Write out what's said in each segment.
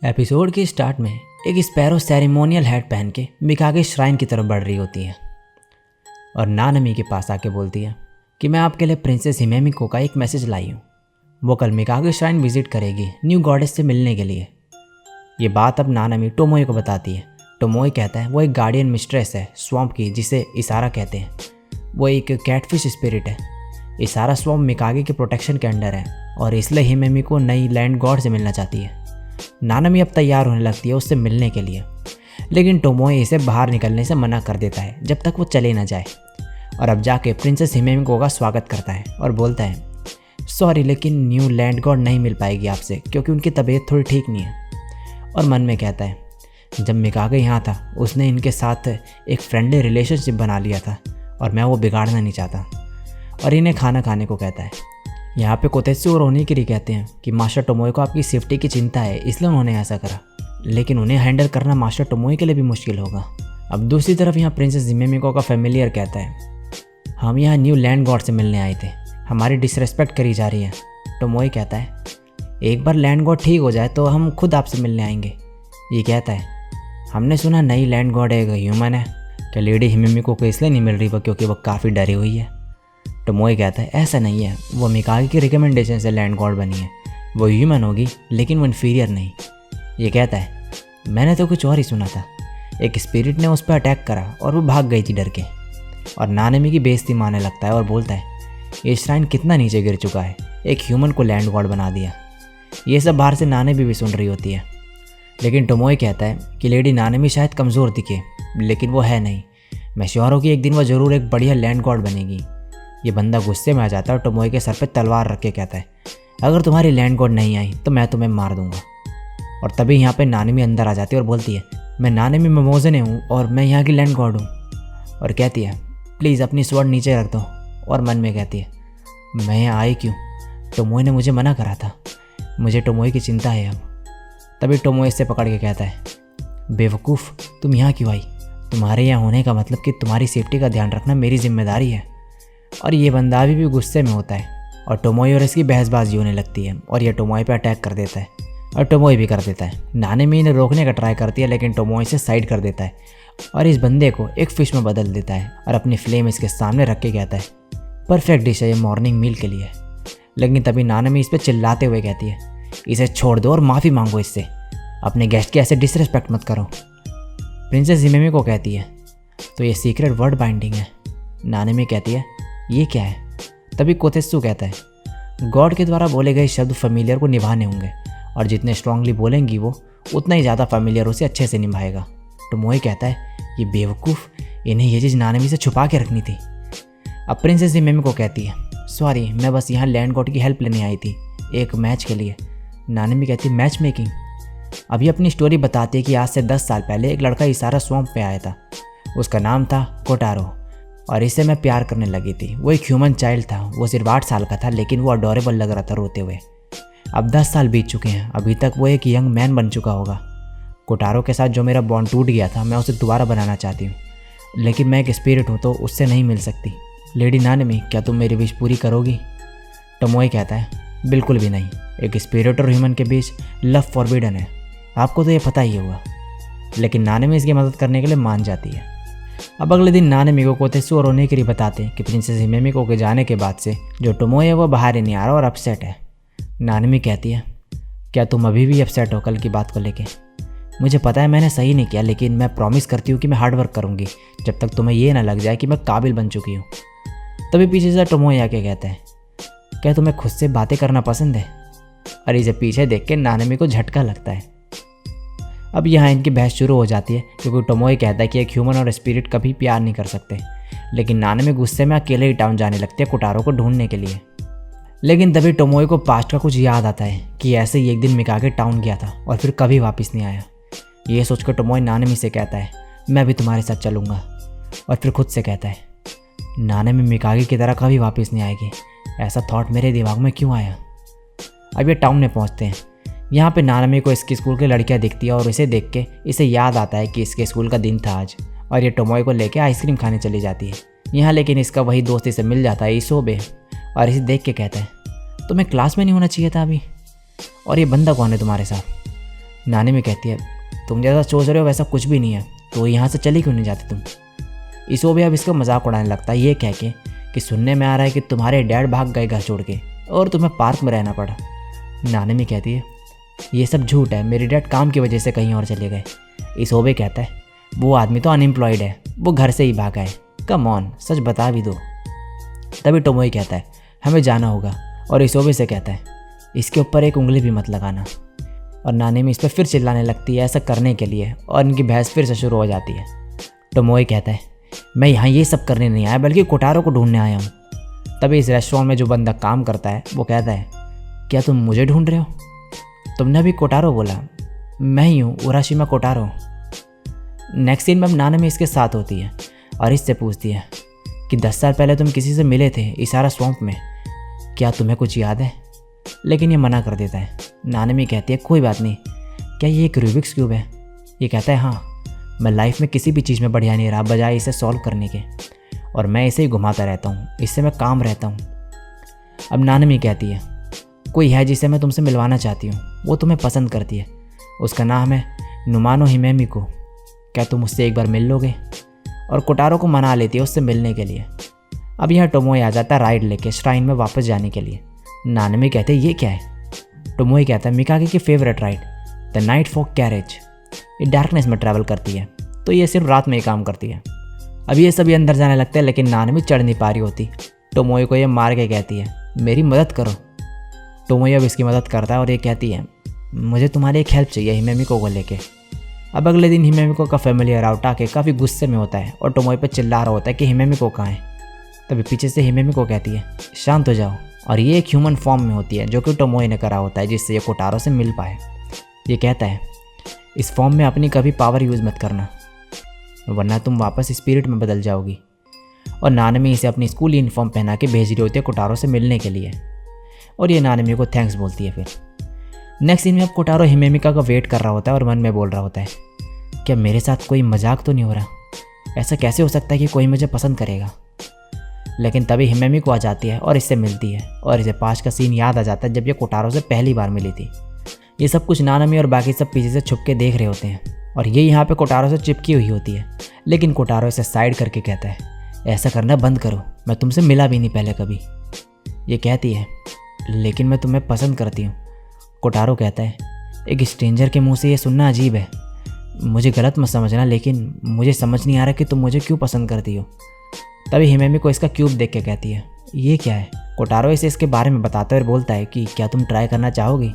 Episode के start में एक स्पैरो सेरेमोनियल हैट पहन के मिकागे श्राइन की तरफ बढ़ रही होती है और नानमी के पास आके बोलती है कि मैं आपके लिए प्रिंसेस हिमेमिको का एक मैसेज लाई हूँ। वो कल मिकागे श्राइन विजिट करेगी न्यू गॉडेस से मिलने के लिए। ये बात अब नानमी टोमोए को बताती है। टोमोए कहता है वो एक गार्डियन मिस्ट्रेस है स्वैम्प की, जिसे इसारा कहते हैं। वो एक कैटफिश स्पिरिट है। इसारा स्वैम्प मिकागे के प्रोटेक्शन के अंडर है और इसलिए हिमेमिको नई लैंड गॉड से मिलना चाहती है। नानमी अब तैयार होने लगती है उससे मिलने के लिए, लेकिन टोमोए इसे बाहर निकलने से मना कर देता है जब तक वो चले ना जाए। और अब जाके प्रिंसेस हिमेमिको का स्वागत करता है और बोलता है सॉरी, लेकिन न्यू लैंड गॉड नहीं मिल पाएगी आपसे क्योंकि उनकी तबीयत थोड़ी ठीक नहीं है। और मन में कहता है जब मिकागे यहाँ था उसने इनके साथ एक फ्रेंडली रिलेशनशिप बना लिया था और मैं वो बिगाड़ना नहीं चाहता। और इन्हें खाना खाने को कहता है। यहाँ पे कोतेत्सु और ओनिगिरी कहते हैं कि मास्टर टोमोए को आपकी सेफ्टी की चिंता है इसलिए उन्होंने ऐसा करा, लेकिन उन्हें हैंडल करना मास्टर टोमोए के लिए भी मुश्किल होगा। अब दूसरी तरफ यहाँ प्रिंसेस हिमेमिको का फैमिलियर कहता है हम यहाँ न्यू लैंड गॉड से मिलने आए थे, हमारी डिसरेस्पेक्ट करी जा रही है। टोमोए कहता है एक बार लैंड गॉड ठीक हो जाए तो हम खुद आपसे मिलने आएंगे। ये कहता है हमने सुना नई लैंड गॉड एक ह्यूमन है, क्या लेडी हिमेमिको को इसलिए नहीं मिल रही वो क्योंकि वो काफ़ी डरी हुई है। टोमोए कहता है ऐसा नहीं है, वो मिकागे की रिकमेंडेशन से लैंड गॉड बनी है, वो ह्यूमन होगी लेकिन वो इन्फीरियर नहीं। ये कहता है मैंने तो कुछ और ही सुना था, एक स्पिरिट ने उस पर अटैक करा और वो भाग गई थी डर के। और नानमी की बेइज्जती मारने लगता है और बोलता है ये श्राइन कितना नीचे गिर चुका है, एक ह्यूमन को लैंड गॉड बना दिया। ये सब बाहर से नानमी भी सुन रही होती है, लेकिन टोमोए कहता है कि लेडी नानमी शायद कमज़ोर दिखे लेकिन वो है नहीं, मैं श्योर हूँ कि एक दिन वो ज़रूर एक बढ़िया लैंड गॉड बनेगी। ये बंदा गुस्से में आ जाता है और टोमोए के सर पे तलवार रख के कहता है अगर तुम्हारी लैंड गॉड नहीं आई तो मैं तुम्हें मार दूंगा। और तभी यहाँ पे नानमी अंदर आ जाती है और बोलती है मैं नानमी मोमोज़ने हूँ और मैं यहाँ की लैंड गॉड हूँ। और कहती है प्लीज़ अपनी स्वॉर्ड नीचे रख दो। और मन में कहती है मैं यहाँ आई क्यों, टोमोए ने मुझे मना करा था, मुझे टोमोए की चिंता है अब। तभी टोमोए इससे पकड़ के कहता है बेवकूफ़, तुम यहाँ क्यों आई, तुम्हारे यहाँ होने का मतलब कि तुम्हारी सेफ्टी का ध्यान रखना मेरी जिम्मेदारी है। और ये बंदा अभी भी गुस्से में होता है और टोमोए और इसकी बहसबाजी होने लगती है और यह टोमोए पे अटैक कर देता है और टोमोए भी कर देता है। नानमी इन्हें रोकने का ट्राई करती है लेकिन टोमोए से साइड कर देता है और इस बंदे को एक फ़िश में बदल देता है और अपनी फ्लेम इसके सामने रख के कहता है परफेक्ट डिश है ये मॉर्निंग मील के लिए। लेकिन तभी नानमी इस पर चिल्लाते हुए कहती है इसे छोड़ दो और माफ़ी मांगो इससे, अपने गेस्ट की ऐसे डिसरिस्पेक्ट मत करो। प्रिंसेस हिमेमिको कहती है तो ये सीक्रेट वर्ड बाइंडिंग है। नानमी कहती है ये क्या है। तभी कोतेत्सु कहता है गॉड के द्वारा बोले गए शब्द फैमिलियर को निभाने होंगे और जितने स्ट्रांगली बोलेंगी वो उतना ही ज़्यादा फैमिलियर उसे अच्छे से निभाएगा। टोमोए कहता है ये बेवकूफ़, इन्हें ये चीज़ नानमी से छुपा के रखनी थी। अब प्रिंसेस हिमेमिको कहती है सॉरी, मैं बस यहाँ लैंड गॉड की हेल्प लेने आई थी एक मैच के लिए। नानमी कहती है मैच मेकिंग। अभी अपनी स्टोरी बताती है कि आज से 10 साल पहले एक लड़का इसारा स्वैम्प पे आया था, उसका नाम था कोटारो और इससे मैं प्यार करने लगी थी। वो एक ह्यूमन चाइल्ड था, वो सिर्फ 8 साल का था लेकिन वो अडोरेबल लग रहा था रोते हुए। अब 10 साल बीत चुके हैं, अभी तक वो एक यंग मैन बन चुका होगा। कोटारो के साथ जो मेरा बॉन्ड टूट गया था मैं उसे दोबारा बनाना चाहती हूँ, लेकिन मैं एक स्पिरिट हूँ तो उससे नहीं मिल सकती। लेडी नानमी, क्या तुम मेरी विश पूरी करोगी? टोमोए कहता है बिल्कुल भी नहीं, एक स्पिरिट और ह्यूमन के बीच लव फॉरबिडन है, आपको तो ये पता ही होगा। लेकिन नानमी इसकी मदद करने के लिए मान जाती है। अब अगले दिन नानमी को कोतेत्सु और ओनिगिरी बताते हैं कि प्रिंसेस हिमेमिको के जाने के बाद से जो टोमोए है वो बाहर ही नहीं आ रहा और अपसेट है। नानमी कहती है क्या तुम अभी भी अपसेट हो कल की बात को लेके? मुझे पता है मैंने सही नहीं किया, लेकिन मैं प्रॉमिस करती हूँ कि मैं हार्ड वर्क करूँगी जब तक तुम्हें ये ना लग जाए कि मैं काबिल बन चुकी हूँ। तभी पीछे से टोमोए आके कहता है क्या तुम्हें खुद से बातें करना पसंद है? और इसे पीछे देख के नानमी को झटका लगता है। अब यहाँ इनकी बहस शुरू हो जाती है क्योंकि टोमोए कहता है कि एक ह्यूमन और स्पिरिट कभी प्यार नहीं कर सकते। लेकिन नानमी गुस्से में अकेले ही टाउन जाने लगते हैं कोटारो को ढूंढने के लिए। लेकिन तभी टोमोए को पास्ट का कुछ याद आता है कि ऐसे ही एक दिन मिकागे टाउन गया था और फिर कभी वापस नहीं आया। ये सोचकर टोमोए नानमी से कहता है मैं भी तुम्हारे साथ चलूँगा। और फिर खुद से कहता है नानमी मिकागे की तरह कभी वापस नहीं आएगी, ऐसा थॉट मेरे दिमाग में क्यों आया। अब ये टाउन में पहुंचते हैं। यहाँ पे नानमी को इसके स्कूल की लड़कियाँ दिखती है और इसे देख के इसे याद आता है कि इसके स्कूल का दिन था आज, और ये टोमोए को लेके आइसक्रीम खाने चली जाती है। यहाँ लेकिन इसका वही दोस्त इसे मिल जाता है, इसोबे, और इसे देख के कहता है तुम्हें क्लास में नहीं होना चाहिए था अभी, और ये बंदा कौन है तुम्हारे साथ। नानमी कहती है तुम जैसा सोच रहे हो वैसा कुछ भी नहीं है, तो यहाँ से चली क्यों नहीं जाती तुम। इसोबे अब इसका मजाक उड़ाने लगता है ये कह के कि सुनने में आ रहा है कि तुम्हारे डैड भाग गए घर छोड़ के और तुम्हें पार्क में रहना पड़ा। नानमी कहती है ये सब झूठ है, मेरे डैड काम की वजह से कहीं और चले गए। इसोबे कहता है वो आदमी तो अनएम्प्लॉयड है, वो घर से ही भागा है, कम ऑन सच बता भी दो। तभी टोमोई कहता है हमें जाना होगा, और इसोबे से कहता है इसके ऊपर एक उंगली भी मत लगाना। और नानमी इस पर फिर चिल्लाने लगती है ऐसा करने के लिए, और इनकी बहस फिर से शुरू हो जाती है। टोमोई कहता है मैं यहाँ ये सब करने नहीं आया बल्कि कोटारो को ढूंढने आया हूँ। तभी इस रेस्टोरेंट में जो बंदा काम करता है वो कहता है क्या तुम मुझे ढूंढ रहे हो। तुमने अभी कोटारो बोला, मैं ही हूँ उराशिमा कोटारो। नेक्स्ट सीन में अब नानमी इसके साथ होती है और इससे पूछती है कि 10 साल पहले तुम किसी से मिले थे इसारा स्वैम्प में, क्या तुम्हें कुछ याद है। लेकिन ये मना कर देता है। नानमी कहती है कोई बात नहीं, क्या ये एक रूबिक्स क्यूब है। ये कहता है हाँ, मैं लाइफ में किसी भी चीज़ में बढ़िया नहीं रहा बजाय इसे सॉल्व करने के, और मैं इसे ही घुमाता रहता हूँ, इससे मैं काम रहता हूँ। अब नानमी कहती है कोई है जिसे मैं तुमसे मिलवाना चाहती हूँ, वो तुम्हें पसंद करती है, उसका नाम है नुमानो हिमेमिको, क्या तुम उससे एक बार मिल लोगे। और कोटारो को मना लेती है उससे मिलने के लिए। अब यहाँ टोमोई आ जाता है राइड लेके श्राइन में वापस जाने के लिए। नानमी कहते हैं ये क्या है। टोमोई कहता है मिकागे की favourite ride the night fog carriage, ये डार्कनेस में ट्रैवल करती है, तो ये सिर्फ रात में ही काम करती है। अब ये सभी अंदर जाने लगते हैं लेकिन नानमी चढ़ नहीं पा रही होती। टोमोई को ये मार के कहती है मेरी मदद करो। टोमोई अब इसकी मदद करता है और ये कहती है मुझे तुम्हारी एक हेल्प चाहिए हिमेमिको को लेके। अब अगले दिन हिमेमिको का फैमिली राउट आके काफ़ी गुस्से में होता है और टोमोई पे चिल्ला रहा होता है कि हिमेमिको कहाँ है। तभी पीछे से हिमेमिको कहती है शांत हो जाओ, और ये एक ह्यूमन फॉर्म में होती है जो कि टोमोई ने करा होता है जिससे ये कोटारो से मिल पाए। ये कहता है इस फॉर्म में अपनी कभी पावर यूज़ मत करना वरना तुम वापस स्पिरिट में बदल जाओगी। और नानमी इसे अपनी स्कूल यूनिफॉर्म पहना के भेज रही होती है कोटारो से मिलने के लिए, और ये नानमी को थैंक्स बोलती है। फिर नेक्स्ट सीन में अब कोटारो हिमेमिका का वेट कर रहा होता है और मन में बोल रहा होता है क्या मेरे साथ कोई मजाक तो नहीं हो रहा, ऐसा कैसे हो सकता है कि कोई मुझे पसंद करेगा। लेकिन तभी हिमेमिको आ जाती है और इससे मिलती है, और इसे पास का सीन याद आ जाता है जब ये कोटारो से पहली बार मिली थी। ये सब कुछ नानमी और बाकी सब पीछे से छुप के देख रहे होते हैं, और ये यहाँ पे कोटारो से चिपकी हुई होती है। लेकिन कोटारो इसे साइड करके कहता है ऐसा करना बंद करो, मैं तुमसे मिला भी नहीं पहले कभी। ये कहती है लेकिन मैं तुम्हें पसंद करती हूँ। कोटारो कहता है एक स्ट्रेंजर के मुंह से ये सुनना अजीब है, मुझे गलत मत समझना, लेकिन मुझे समझ नहीं आ रहा कि तुम मुझे क्यों पसंद करती हो। तभी हिमेमिको इसका क्यूब देख के कहती है ये क्या है। कोटारो इसे इसके बारे में बताता है और बोलता है कि क्या तुम ट्राई करना चाहोगी,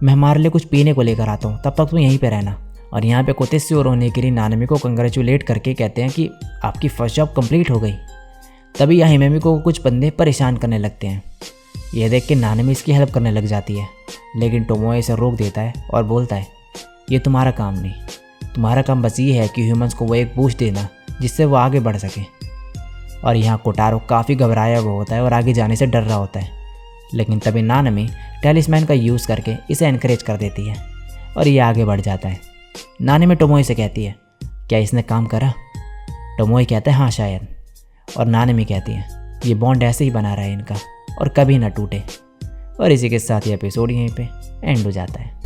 मैं हमारे लिए कुछ पीने को लेकर आता हूँ, तब तक तुम यहीं पे रहना। और यहाँ पे कोतेत्सु और ओनिगिरी नानमी को कंग्रेचुलेट करके कहते हैं कि आपकी फर्स्ट जॉब कंप्लीट हो गई। तभी यहाँ हिमेमिको को कुछ बंदे परेशान करने लगते हैं। यह देख के नानमी इसकी हेल्प करने लग जाती है, लेकिन टोमोए इसे रोक देता है और बोलता है ये तुम्हारा काम नहीं, तुम्हारा काम बस ये है कि ह्यूमंस को वो एक बूस्ट देना जिससे वो आगे बढ़ सके। और यहाँ कोटारो काफ़ी घबराया हुआ होता है और आगे जाने से डर रहा होता है, लेकिन तभी नानमी टेलिस्मैन का यूज़ करके इसे एनकरेज कर देती है और ये आगे बढ़ जाता है। नानमी टोमोए से कहती है क्या इसने काम करा। टोमोए कहता है हाँ शायद, और नानमी कहती है ये बॉन्ड ऐसे ही बना रहा है इनका और कभी ना टूटे। और इसी के साथ ये एपिसोड यहीं पे एंड हो जाता है।